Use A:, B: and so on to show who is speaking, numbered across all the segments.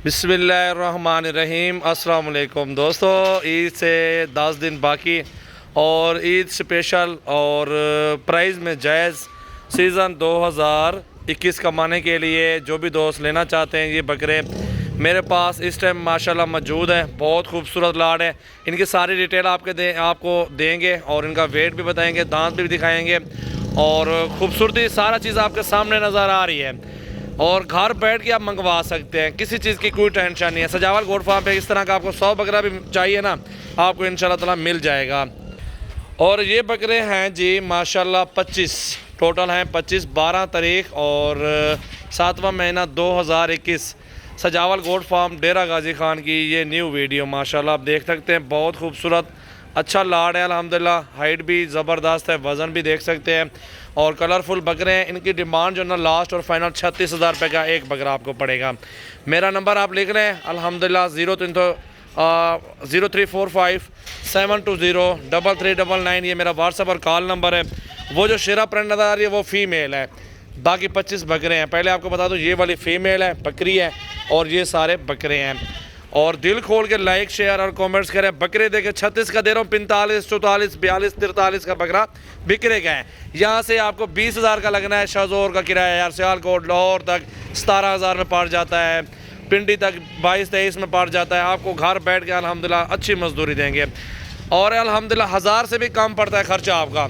A: बिस्मिल्लाहिर्रहमानिर्रहीम। अस्सलाम वालेकुम दोस्तों, ईद से 10 दिन बाकी और ईद स्पेशल और प्राइस में जायज़ सीज़न 2021 कमाने के लिए जो भी दोस्त लेना चाहते हैं ये बकरे मेरे पास इस टाइम माशाल्लाह मौजूद है। बहुत खूबसूरत लाट है। इनकी सारी डिटेल आपको देंगे और इनका वेट भी बताएंगे, दांत भी दिखाएंगे और ख़ूबसूरती सारा चीज़ आपके सामने नज़र आ रही है और घर बैठ के आप मंगवा सकते हैं, किसी चीज़ की कोई टेंशन नहीं है। सजावल गोट फार्म पे इस तरह का आपको 100 बकरा भी चाहिए ना, आपको इंशाल्लाह ताला मिल जाएगा। और ये बकरे हैं जी माशाल्लाह 25 टोटल हैं, 25 12 तारीख और 7वां महीना 2021 सजावल गोट फार्म डेरा गाजी खान की ये न्यू वीडियो माशाल्लाह आप देख सकते हैं। बहुत खूबसूरत अच्छा लाड है अल्हम्दुलिल्लाह, हाइट भी ज़बरदस्त है, वज़न भी देख सकते हैं और कलरफुल बकरे हैं। इनकी डिमांड जो ना लास्ट और फाइनल 36,000 रुपये का एक बकरा आपको पड़ेगा। मेरा नंबर आप लिख लें अल्हम्दुलिल्लाह 0345-720-3399, ये मेरा व्हाट्सएप और कॉल नंबर है। वो जो शेरा प्रिंट नज़र आ रही है वो फ़ीमेल है, बाकी 25 बकरे हैं। पहले आपको बता दूँ ये वाली फ़ीमेल है, बकरी है और ये सारे बकरे हैं। और दिल खोल के लाइक शेयर और कमेंट्स करें। बकरे देखे 36 का दे रहा हूँ, 45 44 42 43 का बकरा बिक्रे का है। यहाँ से आपको 20,000 का लगना है। शाहजोर का किराया यार सियालकोट लाहौर तक 17,000 में पड़ जाता है, पिंडी तक 22-23 में पड़ जाता है। आपको घर बैठ के अल्हम्दुलिल्लाह अच्छी मजदूरी देंगे और अल्हम्दुलिल्लाह 1000 से भी कम पड़ता है खर्चा आपका।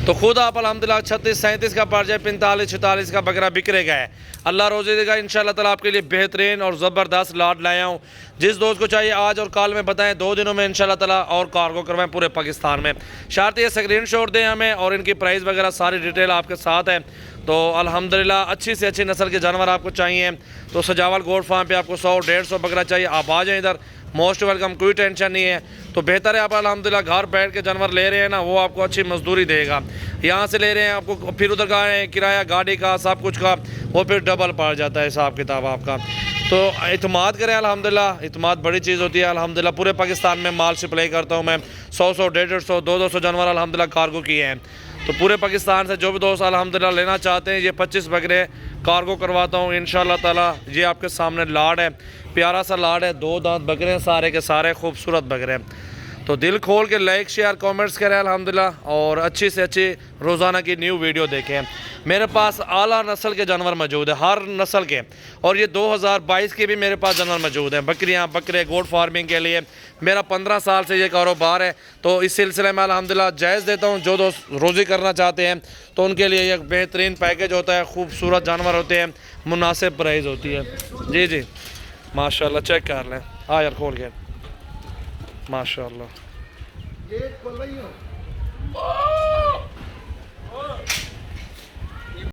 A: तो खुद आप अल्हम्दुलिल्लाह 36-37 का पड़ जाए, 45-46 का बकरा बिक्रे का है। अल्लाह रोज़े देगा इंशाल्लाह ताला। आपके लिए बेहतरीन और ज़बरदस्त लाट लाया हूँ। जिस दोस्त को चाहिए आज और कल में बताएं, 2 दिनों में इंशाल्लाह ताला और कार्गो करवाएं पूरे पाकिस्तान में। शर्त ये स्क्रीनशॉट दें हमें और इनकी प्राइस वगैरह सारी डिटेल आपके साथ है। तो अल्हम्दुलिल्लाह अच्छी से अच्छी नस्ल के जानवर आपको चाहिए तो सजावल गोट फार्म पे आपको 100-150 बकरा चाहिए, आप आ जाएँ इधर, मोस्ट वेलकम, कोई टेंशन नहीं है। तो बेहतर है आप अल्हम्दुलिल्लाह घर बैठ के जानवर ले रहे हैं ना, वो आपको अच्छी मजदूरी देगा। यहाँ से ले रहे हैं आपको फिर उधर का किराया गाड़ी का सब कुछ का वो फिर डबल पड़ जाता है हिसाब किताब आपका। तो इत्माद करें अल्हम्दुलिल्लाह, इत्माद बड़ी चीज़ होती है अल्हम्दुलिल्लाह। पूरे पाकिस्तान में माल सप्लाई करता हूँ मैं, 100-100 150-100 200 जानवर अल्हम्दुलिल्लाह कार्गो किए हैं। तो पूरे पाकिस्तान से जो भी दोस्त अल्हम्दुलिल्लाह लेना चाहते हैं ये 25 बकरे कार्गो करवाता हूँ इंशाल्लाह ताला। ये आपके सामने लाड है, प्यारा सा लाड है, 2 दांत बकरे हैं, सारे के सारे खूबसूरत बकरे हैं। तो दिल खोल के लाइक शेयर कमेंट्स करें अल्हम्दुलिल्लाह और अच्छी से अच्छी रोज़ाना की न्यू वीडियो देखें। मेरे पास आला नस्ल के जानवर मौजूद है, हर नस्ल के, और ये 2022 के भी मेरे पास जानवर मौजूद हैं। बकरियां बकरे गोट फार्मिंग के लिए मेरा 15 साल से ये कारोबार है। तो इस सिलसिले में अल्हम्दुलिल्लाह जायज़ देता हूँ। जो दोस्त रोज़ी करना चाहते हैं तो उनके लिए एक बेहतरीन पैकेज होता है, खूबसूरत जानवर होते हैं, मुनासिब प्राइस होती है। जी जी माशाल्लाह, चेक कर लें। हाँ यार खोल के माशाल्लाह।